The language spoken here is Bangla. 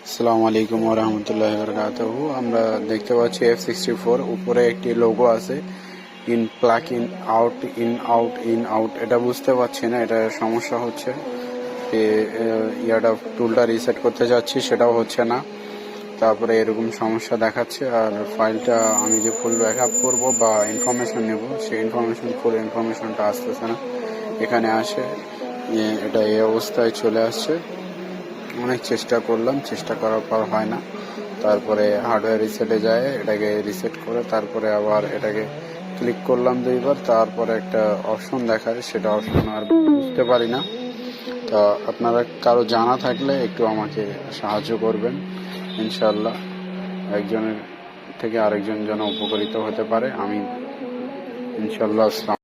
আসসালামু আলাইকুম ওয়া রাহমাতুল্লাহি ওয়া বারাকাতুহু। আমরা দেখতে পাচ্ছি F64 উপরে একটি লোগো আছে, in plug in out in out in out. এটা বুঝতে পারছি না, এটা সমস্যা হচ্ছে। ইয়াটা টুলটা রিসেট করতে যাচ্ছি, সেটাও হচ্ছে না। তারপরে এরকম সমস্যা দেখাচ্ছে। আর ফাইলটা আমি যে ফুল ব্যাকআপ করব বা ইনফরমেশন নেব, সেই ফুল ইনফরমেশনটা আসতেছে না। এখানে আসে এটা এই অবস্থায় চলে আসছে। অনেক চেষ্টা করলাম, চেষ্টা করার পর হয় না। তারপরে হার্ডওয়্যার রিসেটে যায়, এটাকে রিসেট করে তারপরে আবার এটাকে ক্লিক করলাম 2বার। তারপরে একটা অপশন দেখায়, সেটা অপশন আর বুঝতে পারি না। তা আপনারা কারো জানা থাকলে একটু আমাকে সাহায্য করবেন ইনশাল্লাহ। একজনের থেকে আরেকজন যেন উপকৃত হতে পারে, আমি ইনশাল্লাহ। আসসালাম।